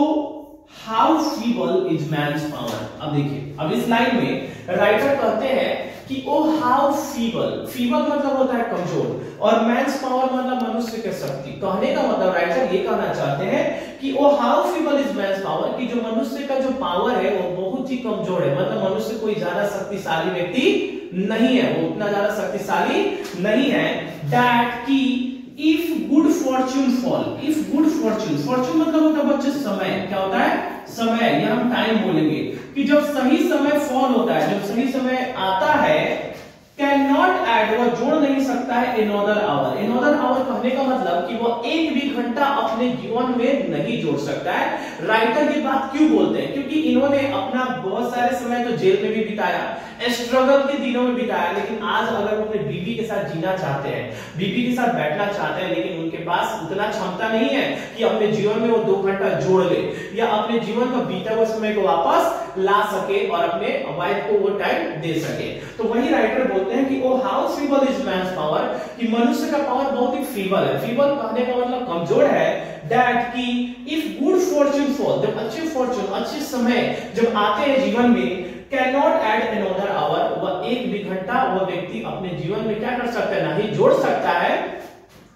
how feeble is man's power. अब देखिए, अब इस लाइन में राइटर कहते हैं कि ओ हाउ फीबल, फीबल मतलब होता है कमजोर, और मैन्स पावर मतलब मनुष्य की शक्ति। कहने का मतलब राइटर ये कहना चाहते हैं कि O how feeble is man's power, कि जो मनुष्य का जो पावर है वो बहुत ही कमजोर है। मतलब मनुष्य कोई ज्यादा शक्तिशाली व्यक्ति नहीं है, वो उतना ज्यादा शक्तिशाली नहीं है। दैट की if good Fortune fall, if good Fortune, Fortune मतलब होता है बच्चे समय, क्या होता है, समय, या हम टाइम बोलेंगे कि जब सही समय फॉल होता है, जब सही समय आता है, कैन नॉट ऐड, वह जोड़ नहीं सकता है another hour। another hour कहने का मतलब कि वो एक भी घंटा अपने जीवन में नहीं जोड़ सकता है। राइटर ये बात क्यों बोलते हैं, क्योंकि इन्होंने अपना बहुत सारे समय तो जेल में भी बिताया, स्ट्रगल के दिनों में बिताया, लेकिन आज अगर वो अपने बीवी के साथ जीना चाहते हैं, बीवी के साथ बैठना चाहते हैं, लेकिन उनके पास उतना क्षमता नहीं है कि अपने जीवन में वो 2 घंटा जोड़ ले, या अपने जीवन का बीता हुआ समय को वापस ला सके और अपने वाइफ को वो टाइम दे सके। तो वही राइटर बोलते हैं कि O how feeble is man's power, कि मनुष्य का पावर बहुत ही फीबल है। फीबल कहने का मतलब कमजोर है। दैट की इफ गुड फॉर्च्यून फॉल, जब अच्छे फॉर्च्यून, अच्छे समय जब आते हैं जीवन में, can not add another hour, वह एक भी घंटा वह व्यक्ति अपने जीवन में क्या कर सकता है, ना ही जोड़ सकता है।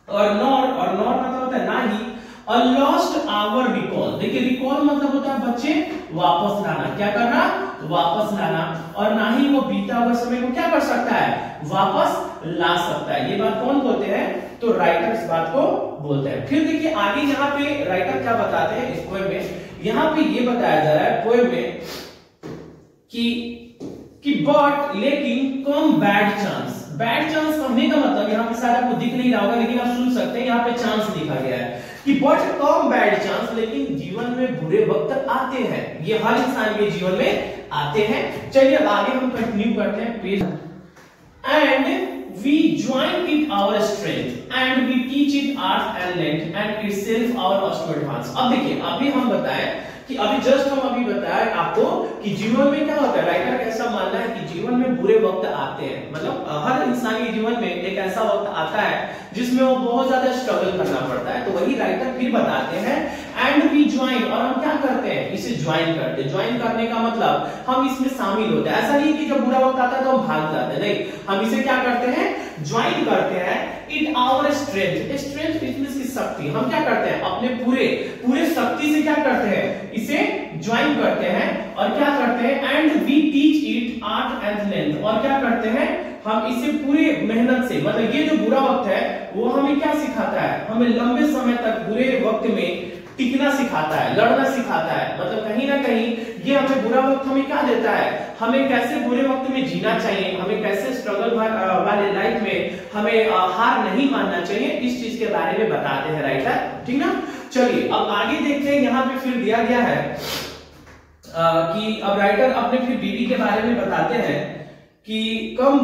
और नॉट मतलब होता है ना ही। और लॉस्ट आवर रिकॉल, देखिए रिकॉल मतलब होता है बच्चे वापस लाना, क्या करना, वापस लाना, और ना ही वो बीता हुआ समय को क्या कर सकता है, वापस ला सकता है। ये बात कौन बोलते हैं, तो राइटर इस बात को बोलते हैं। फिर देखिए आगे यहाँ पे राइटर क्या बताते हैं इस पोएम में, यहाँ पे ये बताया जा रहा है पोएम में कि बट लेकिन कम बैड चांस। बैड चांस कहने का मतलब यहाँ पे शायद आपको दिख नहीं रहा होगा, लेकिन आप सुन सकते हैं, यहाँ पे चांस लिखा गया है कि बट कम बैड चांस, लेकिन जीवन में बुरे वक्त आते हैं, ये हर इंसान के जीवन में आते हैं। चलिए आगे हम कंटिन्यू करते हैं page. And we join it our strength and we teach it art and length and itself our most advance। अब देखिए अभी हम बताएं कि अभी जस्ट हम अभी बताया आपको कि जीवन में क्या होता है, राइटर का ऐसा मानना है कि जीवन में बुरे वक्त आते हैं, मतलब हर इंसान के जीवन में एक ऐसा वक्त आता है जिसमें वो बहुत ज्यादा स्ट्रगल करना पड़ता है। तो वही राइटर फिर बताते हैं एंड वी ज्वाइन, और हम क्या करते हैं, इसे ज्वाइन करते हैं। ज्वाइन करने का मतलब हम इसमें शामिल होते हैं। ऐसा नहीं कि जब बुरा वक्त आता है तो हम भाग जाते हैं, नहीं, हम इसे क्या करते हैं, ज्वाइन करते हैं। It our strength, strength means की शक्ति, हम क्या करते हैं अपने पूरे शक्ति से क्या करते हैं, इसे ज्वाइन करते हैं। और क्या करते हैं, and we teach it art and length, और क्या करते हैं हम इसे पूरे मेहनत से, मतलब ये जो बुरा वक्त है वो हमें क्या सिखाता है, हमें लंबे समय तक बुरे वक्त में टिकना सिखाता है, लड़ना सिखाता है। मतलब कहीं ना कहीं ये हमें बुरा वक्त हमें क्या देता है, हमें कैसे बुरे वक्त में जीना चाहिए, हमें कैसे स्ट्रगल वाले लाइफ में हमें हार नहीं मानना चाहिए, इस चीज के बारे में बताते हैं राइटर, ठीक ना। चलिए अब आगे देखते हैं, यहाँ पे फिर दिया गया है कि अब राइटर अपने फिर बीवी के बारे में बताते हैं कि कम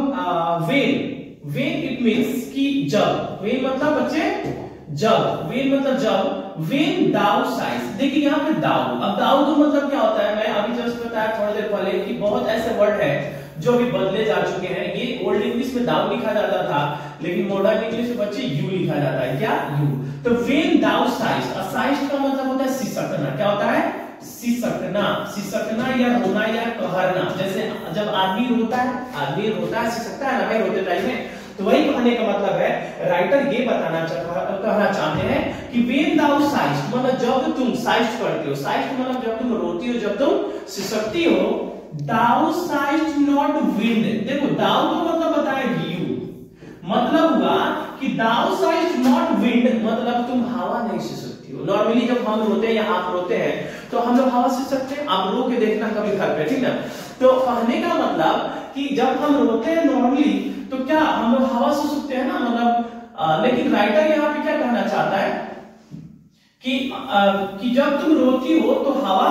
वेन इट मींस कि जब, वेन मतलब बच्चे जब, वेन मतलब जब, वेन दाउ साइज, देखिए यहाँ पे दाउ, अब दाउ तो मतलब क्या होता है, मैं अभी जस्ट बताया थोड़ी देर पहले कि बहुत ऐसे वर्ड है जो अभी बदले जा चुके हैं। ये ओल्ड इंग्लिश में दाउ लिखा जाता था, लेकिन मॉडर्न इंग्लिश में बच्चे यू लिखा जाता है, क्या यू। तो वेन दाउ साइज, साइज का मतलब होता है सिसकना, क्या होता है, सिसकना, सिसकना या रोना या कहरना। जैसे जब आदमी रोता है सिसकता है ना भाई रोते टाइम में, तो वही कहने का मतलब है, राइटर ये कहना चाहते हैं कि वेन दाउ साइज मतलब जब तुम साइज करते हो, साइज मतलब जब तुम रोती हो, जब तुम सिसकती हो, दाउ साइज नॉट विंड, देखो दाउ का मतलब बताया यू, मतलब हुआ कि दाउ साइज नॉट विंड मतलब तुम हवा नहीं सिसकती हो। नॉर्मली जब हम रोते हैं या आप रोते हैं तो हम लोग हवा सिसकते हैं, आप रो के देखना कभी घर पे, ठीक ना। तो कहने का मतलब कि जब हम रोते हैं नॉर्मली तो क्या हम लोग हवा सिसकते हैं ना, मतलब लेकिन राइटर यहाँ पे क्या कहना चाहता है कि जब तुम रोती हो तो हवा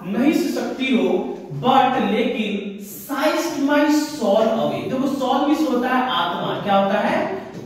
नहीं सिसकती हो, बट लेकिन साइज्ड माय सॉल अवे, देखो सॉल मींस होता है आत्मा, क्या होता है,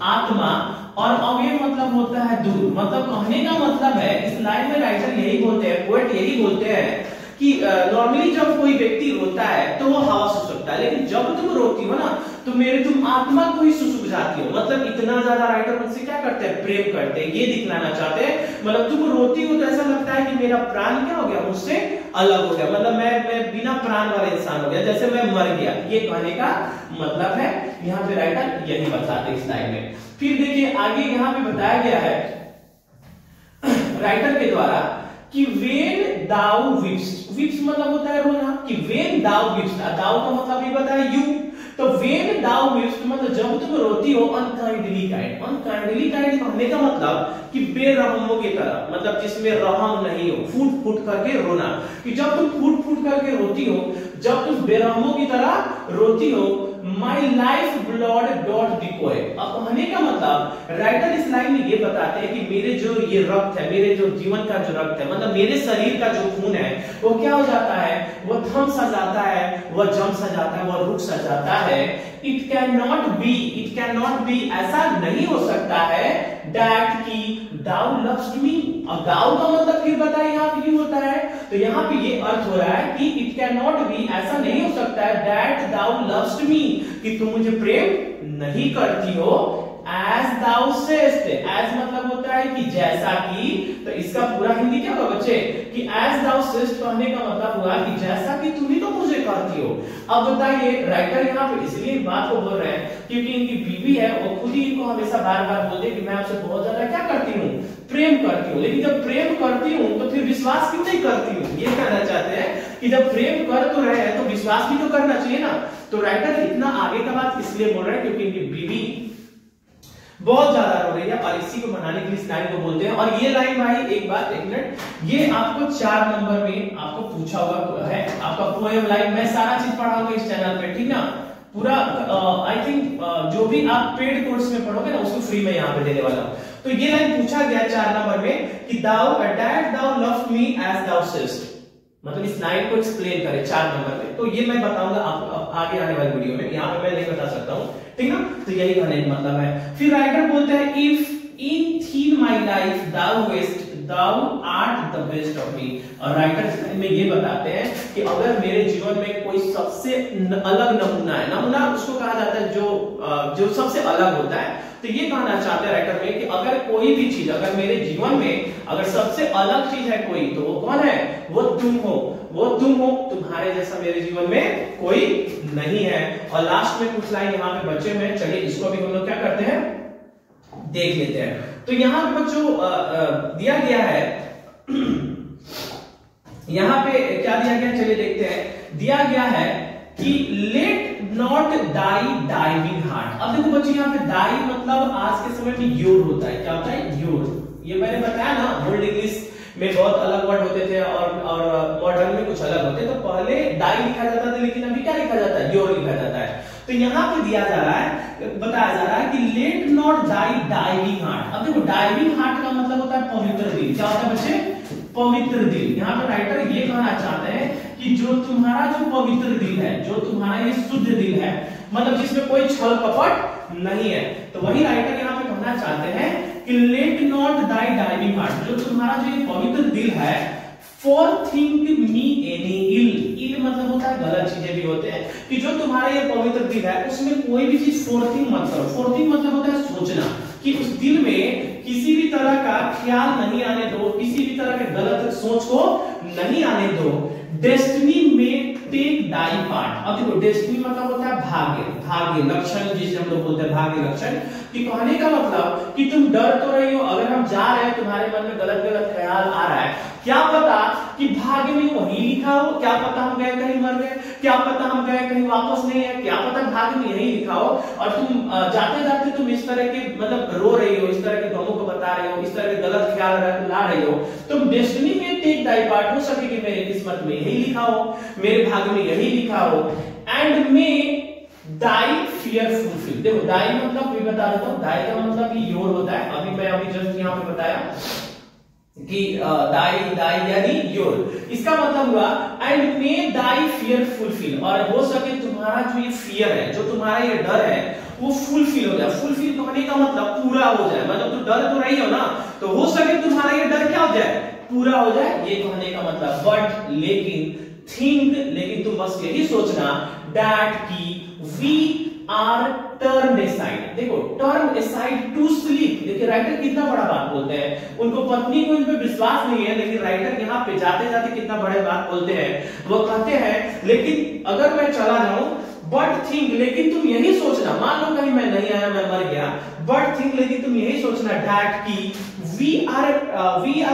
आत्मा, और अवे मतलब होता है दूर। मतलब कहने का मतलब है, इस लाइन में राइटर यही बोलते हैं, पोएट यही बोलते हैं कि नॉर्मली जब कोई व्यक्ति रोता है तो वो हवा सिसकता है, लेकिन जब तुम रोती हो ना तो तुम आत्मा को ही सुसुक जाती हो। मतलब इतना ज्यादा राइटर मुझसे क्या करते हैं, प्रेम करते हैं, ये दिखलाना चाहते हैं। मतलब तुम रोती हो तो ऐसा लगता है कि मेरा प्राण क्या हो गया, मुझसे अलग हो गया, मतलब मैं बिना प्राण वाला इंसान हो गया, जैसे मैं मर गया, ये कहने का मतलब है। यहाँ पे राइटर यही बताते हैं इस लाइन में। फिर देखिए आगे यहाँ पे बताया गया है राइटर के द्वारा कि वेन दाउ विप्स, विप्स मतलब होता है रोना, कि वेन दाउ विप्स, दाउ का मतलब भी बताया यू, तो वेन दाउ विप्स मतलब जब तुम रोती हो, अनकाइंडली काइंड, अनकाइंडली काइंड कहने का मतलब कि बेरहमों की तरह, मतलब जिसमें रहम नहीं हो, फूट फूट करके रोना, कि जब तुम फूट फूट करके रोती हो, जब तुम बेरहमों की तरह रोती हो, माई लाइफ ब्लड डॉट डिकोय। अब कहने का मतलब राइटर इस लाइन में ये बताते हैं कि मेरे जो ये रक्त है, मेरे जो जीवन का जो रक्त है, मतलब मेरे शरीर का जो खून है, वो क्या हो जाता है, वो थम सा जाता है, वो जम सा जाता है, वो रुक सा जाता है। इट कैन नॉट बी, ऐसा नहीं हो सकता है, दैट की दाउ लव्स मी। अब दाउ का मतलब फिर बताइए यहाँ पे क्यों होता है, तो यहाँ पे ये अर्थ हो रहा है कि इट कैन नॉट बी, ऐसा नहीं हो सकता है, दैट दाउ लव्स मी, कि तुम मुझे प्रेम नहीं करती हो, एज दाउ सेस्ट, एज मतलब होता है कि जैसा कि, तो इसका पूरा हिंदी क्या होगा बच्चे, कि एज दाउ सेस्ट कहने का मतलब हुआ कि जैसा कि तुम ही तो मुझे करती हो। अब बताइए राइटर यहाँ पे इसलिए बात को बोल रहे हैं क्योंकि इनकी बीवी है, वो खुद ही इनको हमेशा बार बार बोलते कि मैं आपसे बहुत ज्यादा क्या करती हूँ, प्रेम करती हूँ, लेकिन जब प्रेम करती हूँ तो फिर विश्वास क्यों नहीं करती हूँ। ये कहना चाहते हैं कि जब प्रेम कर तो रहे हैं तो विश्वास भी तो करना चाहिए ना। तो राइटर इतना आगे का बात इसलिए बोल रहे हैं क्योंकि इनकी बीवी बहुत ज्यादा रो रही है और इसी को मनाने के लिए इस लाइन को बोलते हैं। और ये लाइन भाई एक मिनट, ये आपको 4 नंबर में आपको पूछा हुआ है, आपका पोएम लाइन, मैं सारा चीज पढ़ाऊंगा इस चैनल पे, ठीक ना, पूरा आई थिंक जो भी आप पेड कोर्स में पढ़ोगे ना उसको फ्री में यहाँ पे देने वाला हूँ। तो ये लाइन पूछा गया 4 नंबर में कि thou that thou loves me as thou sayest, मतलब इस लाइन को एक्सप्लेन करें 4 नंबर पे। तो ये मैं बताऊंगा आप आगे आने वाली वीडियो में, यहाँ पे मैं नहीं बता सकता हूँ, ठीक ना। तो यही कहने का मतलब है। फिर राइटर बोलते हैं if in thine my life thou waste thou art the best of me. और राइटर में ये बताते हैं कि अगर मेरे जीवन में कोई सबसे अलग नमूना है, नमूना उसको कहा जाता है जो सबसे अलग होता है, तो ये कहना चाहते हैं राइटर में कि अगर कोई भी चीज अगर मेरे जीवन में अगर सबसे अलग चीज है कोई, तो वो कौन है, वो तुम हो, वो तुम हो, तुम्हारे जैसा मेरे जीवन में कोई नहीं है। और लास्ट में कुछ लाइन यहाँ पे बचे हुए हैं, चलिए इसको भी हम लोग क्या करते हैं, देख लेते हैं। तो यहाँ पे बच्चों दिया गया है यहाँ पे क्या दिया गया, चलिए देखते हैं। दिया गया है कि let not die diving heart. अब देखो बच्चों यहाँ पे डाई मतलब आज के समय में योर होता है, क्या होता है, योर। ये मैंने बताया ना ओल्ड इंग्लिश में बहुत अलग वर्ड होते थे और मॉडर्न में कुछ अलग होते, तो पहले डाई लिखा जाता था, लेकिन अभी क्या लिखा जाता है, योर लिखा जाता है। तो यहाँ पे दिया जा रहा है, बताया जा रहा है कि let not die diving heart. अब देखो डाइविंग हार्ट का मतलब होता है पवित्र दिल, क्या होता है बच्चे, पवित्र दिल। यहाँ पे राइटर ये कहना चाहते हैं कि जो तुम्हारा जो पवित्र दिल है, जो तुम्हारा ये शुद्ध दिल है, मतलब जिसमें कोई छल कपट नहीं है, तो वही राइटर यहाँ पे कहना चाहते हैं कि let not thy diving heart, जो तुम्हारा जो ये पवित्र दिल है, फॉर थिंक मी एनी इल, इल मतलब होता है गलत चीजें भी होते हैं, कि जो तुम्हारा ये पवित्र दिल है उसमें कोई भी चीज फोर्थिंग मत करो। फोर्थिंग मतलब होता है सोचना, कि उस दिल में किसी भी तरह का ख्याल नहीं आने दो, किसी भी तरह के गलत सोच को नहीं आने दो। डेस्टिनी में टेक दाई पार्ट। अब देखो डेस्टिनी मतलब होता है भाग्य, भाग्य लक्षण जिसे हम लोग बोलते हैं भाग्य लक्षण, कि कहने का मतलब कि तुम डर तो रही हो, अगर हम जा रहे हैं तुम्हारे मन में गलत गलत ख्याल आ रहा है, क्या पता कि भाग्य में वही लिखा हो, क्या पता हम गए कहीं मर गए, क्या पता हम गए कहीं वापस नहीं है, क्या पता भाग्य में यही लिखा हो, और तुम जाते जाते तुम इस तरह के मतलब रो रही हो, इस तरह के गमों को बता रही हो, इस तरह के गलत ख्याल ला रही हो, तुम डेस्टिनी में टेक दाई पार्ट, हो सके कि मेरे किस्मत में यही लिखा हो, मेरे भाग्य में यही लिखा हो, and may Dai fear fulfil. देखो दाई मतलब भी बता देता हूं, दाई का मतलब ये योर होता है, अभी जस्ट यहाँ पे बताया कि दाई दाई यानी योर, इसका मतलब हुआ and may Dai fear fulfil, और हो सके तुम्हारा जो ये फियर है, जो तुम्हारा ये डर है वो फुलफिल हो जाए। फुलफिल होने का मतलब पूरा हो जाए, मतलब तुम डर तो रही हो ना, तो हो सके तुम्हारा ये डर क्या हो जाए, पूरा हो जाए, ये कहने का मतलब। बट लेकिन थिंक, लेकिन तुम बस यही सोचना दैट की वी आर टर्न असाइड। देखो टर्न असाइड टू स्लीप, देखिए राइटर कितना बड़ा बात बोलते हैं, उनको पत्नी को इन पे विश्वास नहीं है, लेकिन राइटर यहाँ पे जाते जाते कितना बड़े बात बोलते हैं। वो कहते हैं लेकिन अगर मैं चला जाऊं, बट थिंक, लेकिन तुम यही सोचना, मान लो कहीं मैं नहीं आया, मैं मर गया, बट थिंक, लेकिन तुम यही सोचना दैट की we are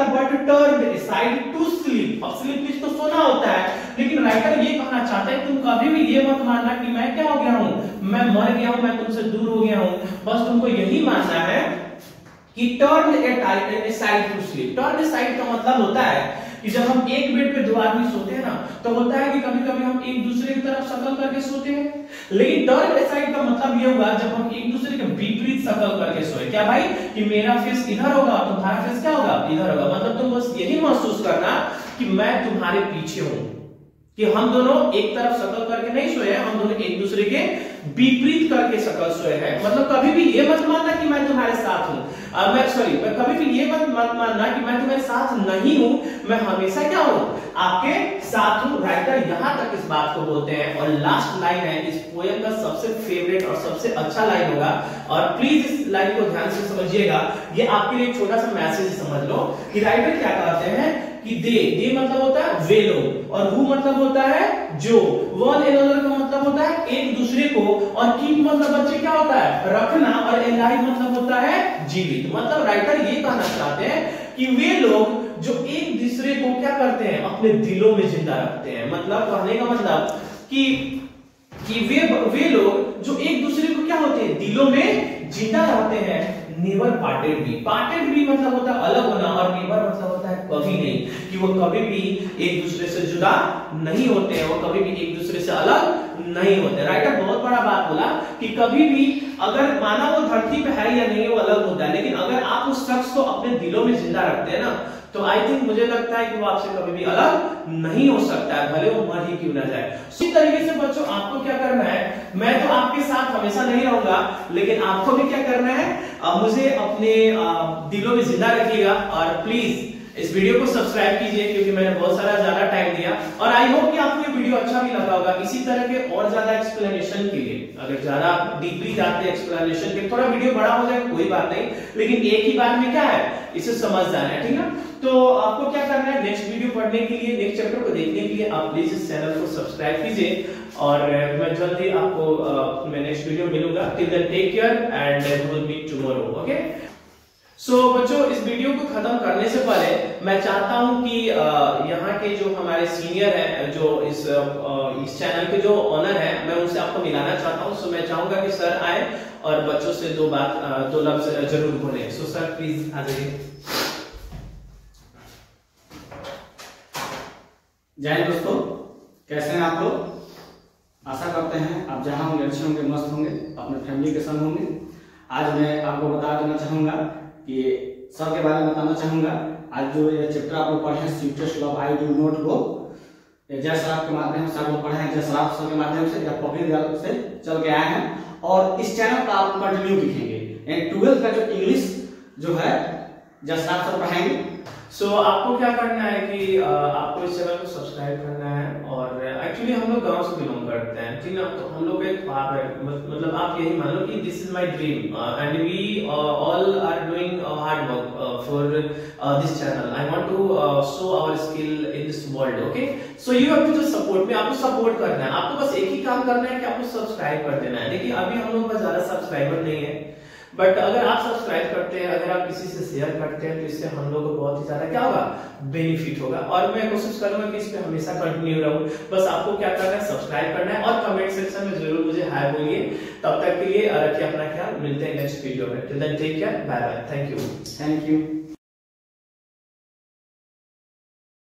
but turn aside to sleep. अब स्लीप मींस तो सोना होता है, लेकिन राइटर ये कहना चाहते हैं तुम कभी भी ये मत मानना कि मैं क्या हो गया हूं, मैं मर गया हूं, मैं तुमसे दूर हो गया हूं, बस तुमको यही मानना है कि turn aside to sleep. Turn aside का मतलब होता है कि जब हम एक बेड पे दो आदमी सोते हैं ना, तो होता है कि कभी कभी हम एक दूसरे की तरफ शकल करके सोते हैं, लेकिन टर्न असाइड का मतलब ये हुआ जब हम एक दूसरे के विपरीत शकल करके सोए। क्या भाई, कि मेरा फेस इधर होगा, तुम्हारा फेस क्या होगा, इधर होगा, मतलब तुम बस यही महसूस करना कि मैं तुम्हारे पीछे हूं, कि हम दोनों एक तरफ शकल करके नहीं सोए हैं, हम दोनों एक दूसरे के विपरीत करके शकल सोए हैं। मतलब कभी भी ये मत मानना कि मैं तुम्हारे साथ हूं, मैं कभी भी ये मत मानना कि मैं तुम्हारे साथ नहीं हूं, मैं हमेशा क्या हूं, आपके साथ हूं। राइटर यहां तक इस बात को बोलते हैं, और लास्ट लाइन है इस पोएम का सबसे फेवरेट और सबसे अच्छा लाइन होगा, और प्लीज इस लाइन को ध्यान से समझिएगा, ये आपके लिए एक छोटा सा मैसेज समझ लो कि राइटर क्या कहते हैं कि दे मतलब होता है वे लोग, और हु मतलब होता है जो, वन एनदर का मतलब होता है एक दूसरे को, और कीप मतलब बच्चे क्या होता है रखना, और एलाइव मतलब होता है जीवित। मतलब राइटर ये कहना चाहते हैं कि वे लोग जो एक दूसरे को क्या करते हैं, अपने दिलों में जिंदा रखते हैं। मतलब कहने का मतलब कि वे लोग जो एक दूसरे को क्या होते हैं, दिलों में जिंदा रहते हैं। नेवर पार्टेड भी मतलब होता है अलग होना, और नेवर मतलब होता है कभी नहीं, कि वो कभी भी एक दूसरे से जुदा नहीं होते हैं, वो कभी भी एक दूसरे से अलग नहीं होते। राइटर बहुत बड़ा बात बोला कि कभी भी अगर माना वो धरती पे है या नहीं, वो अलग होता है, लेकिन अगर आप उस शख्स को अपने दिलों में जिंदा रखते हैं ना, तो आई थिंक मुझे लगता है कि वो आपसे कभी भी अलग नहीं हो सकता है, भले वो मर ही क्यों ना जाए। इसी तरीके से बच्चों आपको क्या करना है, मैं तो आपके साथ हमेशा नहीं रहूंगा, लेकिन आपको भी क्या करना है, मुझे अपने दिलों में जिंदा रखिएगा, और प्लीज इस वीडियो को सब्सक्राइब कीजिए, क्योंकि मैंने बहुत सारा ज्यादा टाइम दिया, और आई होप कि आपको ये वीडियो अच्छा भी लगा होगा। इसी तरह के और ज्यादा एक्सप्लेनेशन के लिए, अगर ज्यादा डीपली जाते हैं एक्सप्लेनेशन के, थोड़ा वीडियो बड़ा हो जाए कोई बात नहीं, लेकिन एक ही बात में क्या है, इसे समझ जाना है, ठीक है। तो आपको क्या करना है, नेक्स्ट वीडियो पढ़ने के लिए, नेक्स्ट चैप्टर को देखने के लिए आप प्लीज इस चैनल को सब्सक्राइब कीजिए, और मैं जल्दी आपको मैं नेक्स्ट वीडियो मिलूंगा। Till then take care and will meet tomorrow, okay. So बच्चों इस वीडियो को खत्म करने से पहले मैं चाहता हूं कि यहाँ के जो हमारे सीनियर हैं, जो इस चैनल के जो ऑनर हैं, मैं उनसे आपको मिलाना चाहता हूं। सो मैं चाहूंगा कि सर आए और बच्चों से दो लफ्ज जरूर बोले। सो सर प्लीज आ जाइए। जय दोस्तों, कैसे हैं आप लोग? आशा करते हैं आप जहां होंगे अच्छे होंगे, मस्त होंगे, अपने फैमिली के संग होंगे। आज मैं आपको बता देना चाहूंगा कि सर के बारे में बताना चाहूंगा। आज जो ये चैप्टर आप लोग पढ़े हैं, sweetest love I do not no, जय सराफ के माध्यम से आप लोग पढ़े हैं, जय सराफ सर के माध्यम से या पब्लिक से चल के आए हैं, और इस चैनल पर आप कंटिन्यू दिखेंगे। 12th का जो इंग्लिश जो है जसराज सर पढ़ाएंगे। सो आपको क्या करना है कि आपको इस चैनल को सब्सक्राइब करना है, और एक्चुअली हम लोग गांव से बिलोंग करते हैं, ठीक ना, तो हम लोग एक ख्वाब है, मतलब आप यही मान लो कि this is my dream and we all are doing hard work for this channel. I want to show our skill in this world, okay. So you have to just support me, आपको सपोर्ट करना है, आपको बस एक ही काम करना है कि आपको सब्सक्राइब कर देना है। देखिए अभी हम लोग पास ज्यादा सब्सक्राइबर नहीं है, बट अगर आप सब्सक्राइब करते हैं, अगर आप किसी से शेयर करते हैं, तो इससे हम लोग को बहुत ही ज्यादा क्या होगा, बेनिफिट होगा। और मैं कोशिश करूंगा कि इस पे हमेशा कंटिन्यू रहूं। बस आपको क्या करना है, सब्सक्राइब करना है और कमेंट सेक्शन में जरूर मुझे हाय बोलिए। तब तक के लिए रखिए अपना ख्याल, मिलते हैं नेक्स्ट वीडियो में। Till then take care, bye bye, thank you.